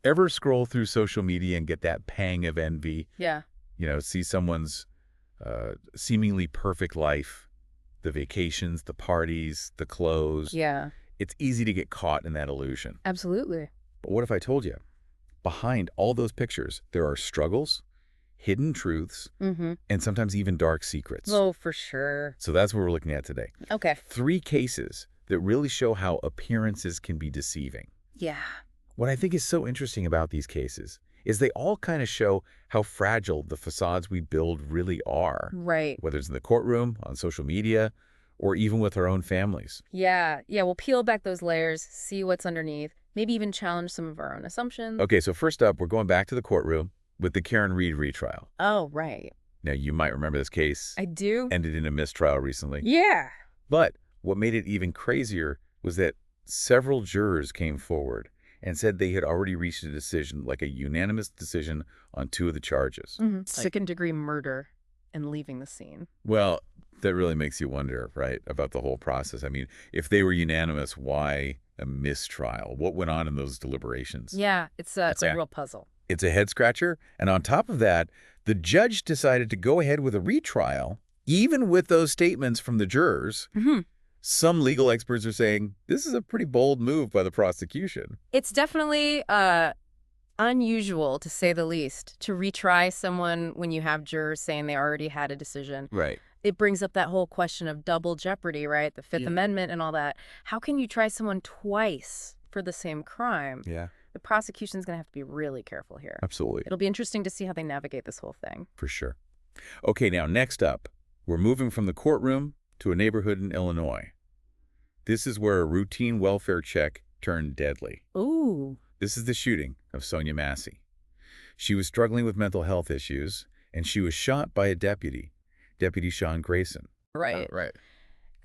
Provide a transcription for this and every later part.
Ever scroll through social media and get that pang of envy? Yeah. See someone's seemingly perfect life, the vacations, the parties, the clothes. Yeah. It's easy to get caught in that illusion. Absolutely. But what if I told you, behind all those pictures, there are struggles, hidden truths, Mm-hmm. and sometimes even dark secrets? Oh, for sure. So that's what we're looking at today. Okay. 3 cases that really show how appearances can be deceiving. Yeah. What I think is so interesting about these cases is they all kind of show how fragile the facades we build really are, Right. whether it's in the courtroom, on social media, or even with our own families. Yeah. Yeah. We'll peel back those layers, see what's underneath, maybe even challenge some of our own assumptions. Okay, so first up, we're going back to the courtroom with the Karen Reed retrial. Oh, right. Now, you might remember this case I do. ended in a mistrial recently. Yeah. But what made it even crazier was that several jurors came forward and said they had already reached a decision, like a unanimous decision on 2 of the charges. Second-degree murder and leaving the scene. Well, that really makes you wonder, right, about the whole process. I mean, if they were unanimous, why a mistrial? What went on in those deliberations? Yeah. It's a Yeah. real puzzle. It's a head-scratcher. And on top of that, the judge decided to go ahead with a retrial, even with those statements from the jurors. Mm-hmm. Some legal experts are saying this is a pretty bold move by the prosecution. It's definitely unusual, to say the least, to retry someone when you have jurors saying they already had a decision. Right. It brings up that whole question of double jeopardy, right? The Fifth Amendment and all that. How can you try someone twice for the same crime? Yeah, The prosecution's going to have to be really careful here. absolutely. It'll be interesting to see how they navigate this whole thing. For sure. Okay, now next up, we're moving from the courtroom to a neighborhood in Illinois. This is where a routine welfare check turned deadly. Ooh. This is the shooting of Sonia Massey. She was struggling with mental health issues, and she was shot by a deputy, Deputy Sean Grayson. Right. Right.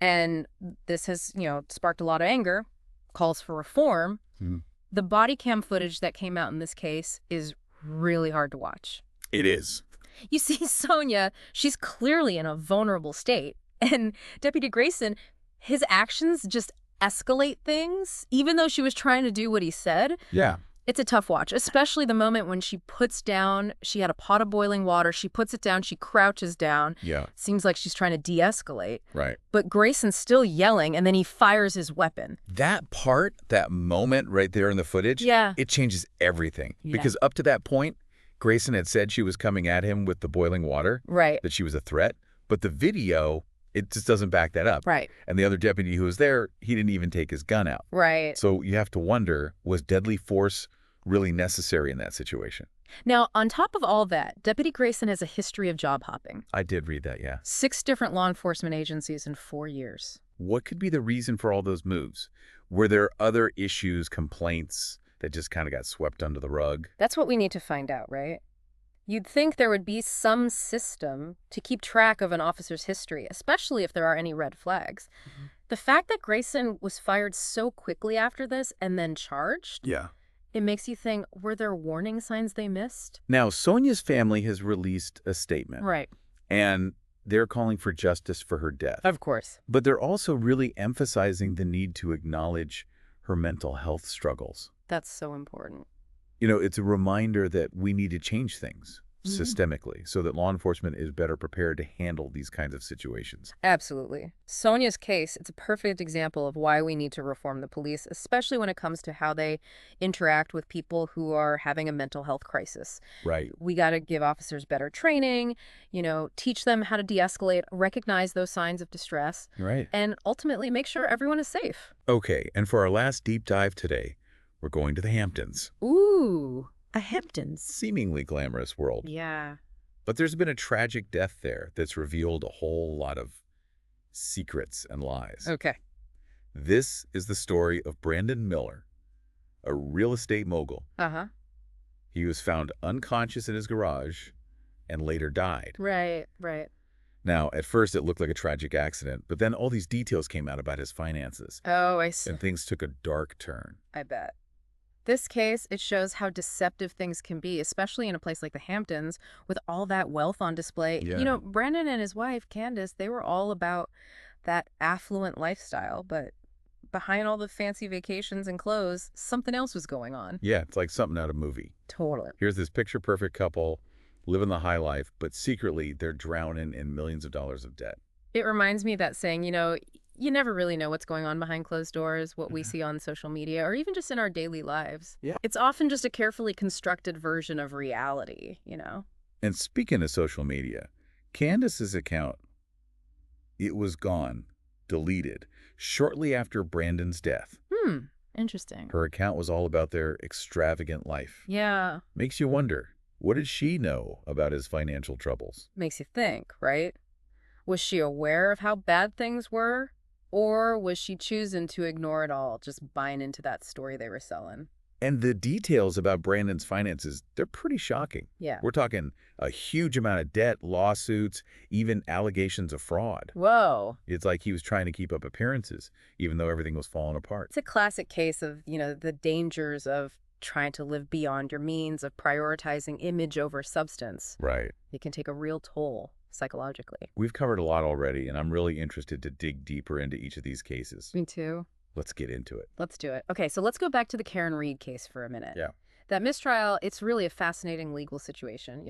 And this has, sparked a lot of anger, calls for reform. Hmm. The body cam footage that came out in this case is really hard to watch. It is. You see Sonia, she's clearly in a vulnerable state. And Deputy Grayson, his actions just escalate things, even though she was trying to do what he said. Yeah. It's a tough watch, especially the moment when she puts down, she had a pot of boiling water, she puts it down, she crouches down. Yeah. Seems like she's trying to de-escalate. Right. But Grayson's still yelling, and then he fires his weapon. That part, that moment right there in the footage, Yeah. it changes everything. Yeah. Because up to that point, Grayson had said she was coming at him with the boiling water, Right. that she was a threat. But the video, it just doesn't back that up. Right. And the other deputy who was there, he didn't even take his gun out. Right. So you have to wonder, was deadly force really necessary in that situation? Now, on top of all that, Deputy Grayson has a history of job hopping. I did read that, yeah. 6 different law enforcement agencies in 4 years. What could be the reason for all those moves? Were there other issues, complaints that just kind of got swept under the rug? That's what we need to find out, right? You'd think there would be some system to keep track of an officer's history, especially if there are any red flags. The fact that Grayson was fired so quickly after this and then charged, Yeah. it makes you think, were there warning signs they missed? Now, Sonia's family has released a statement, Right. and they're calling for justice for her death. Of course. But they're also really emphasizing the need to acknowledge her mental health struggles. That's so important. It's a reminder that we need to change things systemically so that law enforcement is better prepared to handle these kinds of situations. Absolutely. Sonia's case, it's a perfect example of why we need to reform the police, especially when it comes to how they interact with people who are having a mental health crisis. Right. We got to give officers better training, teach them how to de-escalate, recognize those signs of distress, Right. and ultimately make sure everyone is safe. Okay, and for our last deep dive today, we're going to the Hamptons. Ooh, a Hamptons. Seemingly glamorous world. Yeah. But there's been a tragic death there that's revealed a whole lot of secrets and lies. Okay. This is the story of Brandon Miller, a real estate mogul. Uh-huh. He was found unconscious in his garage and later died. Right. Now, at first it looked like a tragic accident, but then all these details came out about his finances, Oh, I see. and things took a dark turn. I bet. This case, it shows how deceptive things can be, especially in a place like the Hamptons with all that wealth on display. Yeah. Brandon and his wife, Candace, they were all about that affluent lifestyle, but behind all the fancy vacations and clothes, something else was going on. Yeah, it's like something out of a movie. Totally. Here's this picture-perfect couple living the high life, but secretly they're drowning in millions of dollars of debt. It reminds me of that saying, you never really know what's going on behind closed doors, what we Mhm. see on social media, or even just in our daily lives. Yeah. It's often just a carefully constructed version of reality. And speaking of social media, Candace's account, it was gone, deleted, shortly after Brandon's death. Interesting. Her account was all about their extravagant life. Yeah, Makes you wonder, what did she know about his financial troubles? makes you think, right? Was she aware of how bad things were? Or was she choosing to ignore it all, just buying into that story they were selling? And the details about Brandon's finances, they're pretty shocking. Yeah. We're talking a huge amount of debt, lawsuits, even allegations of fraud. Whoa. It's like he was trying to keep up appearances, even though everything was falling apart. It's a classic case of, the dangers of trying to live beyond your means, of prioritizing image over substance. Right. It can take a real toll psychologically. We've covered a lot already, and I'm really interested to dig deeper into each of these cases. Me too. Let's get into it. Let's do it. Okay, so let's go back to the Karen Reed case for a minute. Yeah. That mistrial, it's really a fascinating legal situation.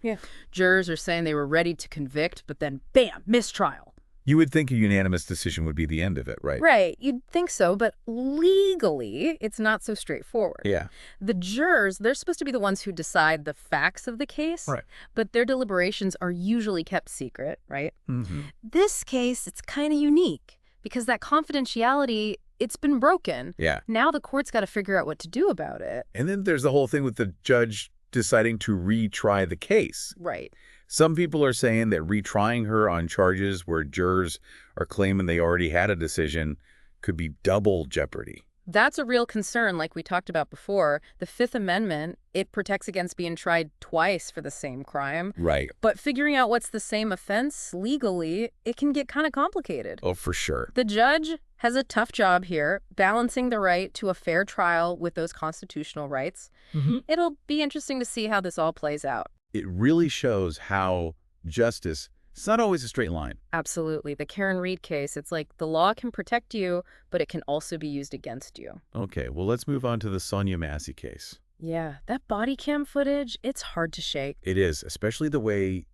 Yeah. Jurors are saying they were ready to convict, but then bam, mistrial. You would think a unanimous decision would be the end of it, right? Right, you'd think so, but legally, it's not so straightforward. Yeah. The jurors, they're supposed to be the ones who decide the facts of the case, Right. but their deliberations are usually kept secret, right? Mm-hmm. This case, it's kind of unique because that confidentiality, it's been broken. Yeah. Now the court's got to figure out what to do about it. And then there's the whole thing with the judge deciding to retry the case. Right. Some people are saying that retrying her on charges where jurors are claiming they already had a decision could be double jeopardy. That's a real concern, like we talked about before. The Fifth Amendment, it protects against being tried twice for the same crime. Right. But figuring out what's the same offense legally, it can get kind of complicated. Oh, for sure. The judge has a tough job here, balancing the right to a fair trial with those constitutional rights. Mm-hmm. It'll be interesting to see how this all plays out. It really shows how justice, it's not always a straight line. Absolutely. The Karen Reed case, it's like the law can protect you, but it can also be used against you. Okay, well, let's move on to the Sonia Massey case. Yeah, that body cam footage, it's hard to shake. It is, especially the way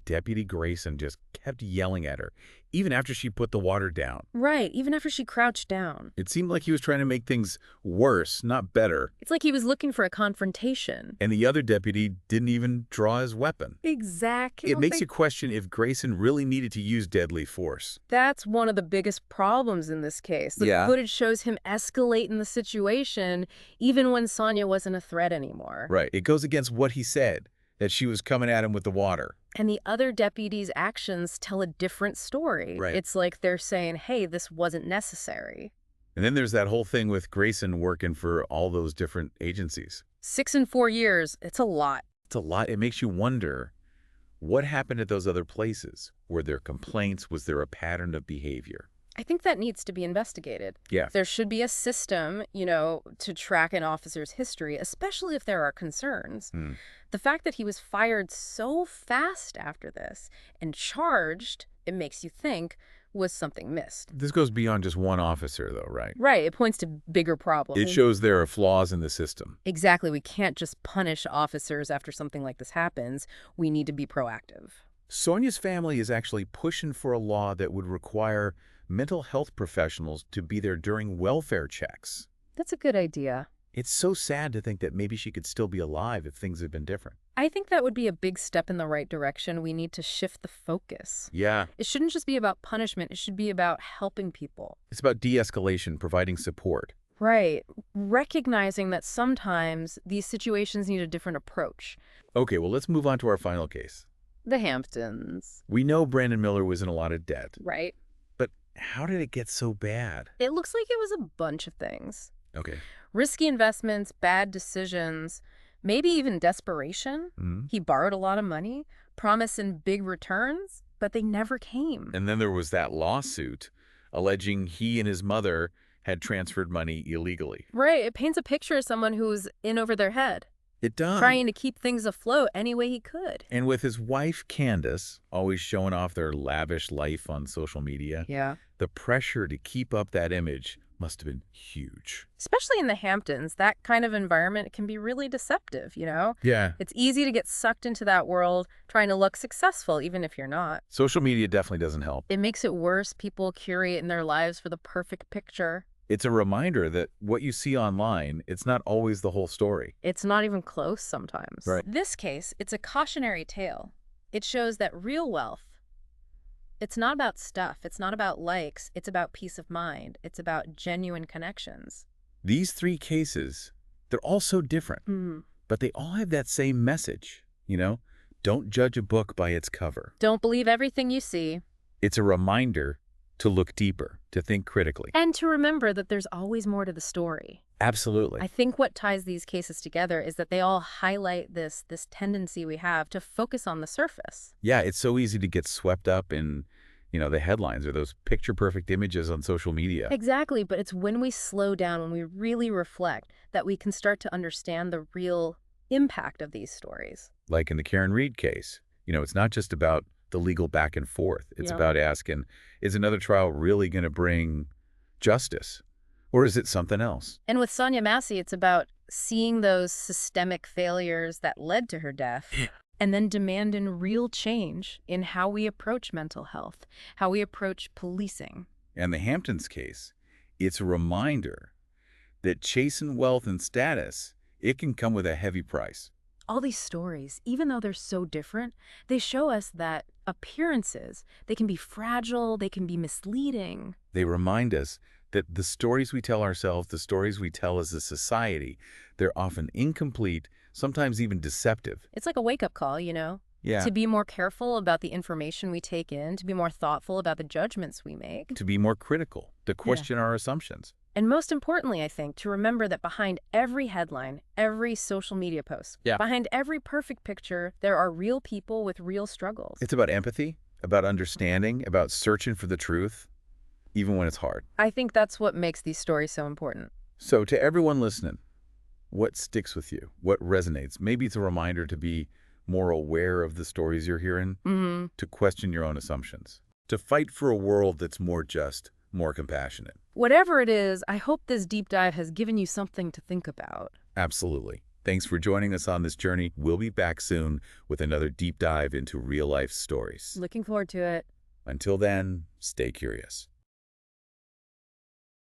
Deputy Grayson just kept yelling at her, even after she put the water down. Right, even after she crouched down. It seemed like he was trying to make things worse, not better. It's like he was looking for a confrontation. And the other deputy didn't even draw his weapon. Exactly. It makes you question if Grayson really needed to use deadly force. That's one of the biggest problems in this case. The Yeah. footage shows him escalating the situation even when Sonia wasn't a threat anymore. Right. It goes against what he said, that she was coming at him with the water. And the other deputies' actions tell a different story. Right. It's like they're saying, hey, this wasn't necessary. And then there's that whole thing with Grayson working for all those different agencies. 6 and 4 years, it's a lot. It's a lot. It makes you wonder, what happened at those other places? Were there complaints? Was there a pattern of behavior? I think that needs to be investigated. Yeah. There should be a system, to track an officer's history, especially if there are concerns. Hmm. The fact that he was fired so fast after this and charged, it makes you think, was something missed. This goes beyond just one officer, though, right? Right, it points to bigger problems. It shows there are flaws in the system. Exactly, we can't just punish officers after something like this happens. We need to be proactive. Sonia's family is actually pushing for a law that would require mental health professionals to be there during welfare checks. That's a good idea. It's so sad to think that maybe she could still be alive if things had been different. I think that would be a big step in the right direction. We need to shift the focus. Yeah. It shouldn't just be about punishment. It should be about helping people. It's about de-escalation, providing support. Right. Recognizing that sometimes these situations need a different approach. Okay, well, let's move on to our final case. The Hamptons. We know Brandon Miller was in a lot of debt, Right. but how did it get so bad? It looks like it was a bunch of things. Okay. Risky investments, bad decisions, maybe even desperation. Mhm. He borrowed a lot of money, promising big returns, but they never came. And then there was that lawsuit alleging he and his mother had transferred money illegally. Right. It paints a picture of someone who's in over their head, It does. trying to keep things afloat any way he could. And with his wife, Candace, always showing off their lavish life on social media, Yeah. the pressure to keep up that image Must have been huge. Especially in the Hamptons, that kind of environment can be really deceptive, you know? Yeah. It's easy to get sucked into that world trying to look successful, even if you're not. Social media definitely doesn't help. It makes it worse. People curate in their lives for the perfect picture. It's a reminder that what you see online, it's not always the whole story. It's not even close sometimes. Right. This case, it's a cautionary tale. It shows that real wealth, it's not about stuff. It's not about likes. It's about peace of mind. It's about genuine connections. These three cases, they're all so different, but they all have that same message, Don't judge a book by its cover. Don't believe everything you see. It's a reminder to look deeper, to think critically. And to remember that there's always more to the story. Absolutely. I think what ties these cases together is that they all highlight this tendency we have to focus on the surface. Yeah, it's so easy to get swept up in, the headlines or those picture-perfect images on social media. Exactly, but it's when we slow down, when we really reflect, that we can start to understand the real impact of these stories. Like in the Karen Reed case, it's not just about the legal back and forth. It's Yeah. about asking, is another trial really going to bring justice? Or is it something else? And with Sonia Massey, it's about seeing those systemic failures that led to her death and then demanding real change in how we approach mental health, how we approach policing. And the Hamptons case, it's a reminder that chasing wealth and status, it can come with a heavy price. All these stories, even though they're so different, they show us that appearances, they can be fragile, they can be misleading. They remind us that the stories we tell ourselves, the stories we tell as a society, they're often incomplete, sometimes even deceptive. It's like a wake-up call, Yeah. To be more careful about the information we take in, to be more thoughtful about the judgments we make. To be more critical, to question our assumptions. And most importantly, I think, to remember that behind every headline, every social media post, behind every perfect picture, there are real people with real struggles. It's about empathy, about understanding, about searching for the truth, even when it's hard. I think that's what makes these stories so important. So to everyone listening, what sticks with you? What resonates? Maybe it's a reminder to be more aware of the stories you're hearing, to question your own assumptions, to fight for a world that's more just, more compassionate. Whatever it is, I hope this deep dive has given you something to think about. Absolutely. Thanks for joining us on this journey. We'll be back soon with another deep dive into real-life stories. Looking forward to it. Until then, stay curious.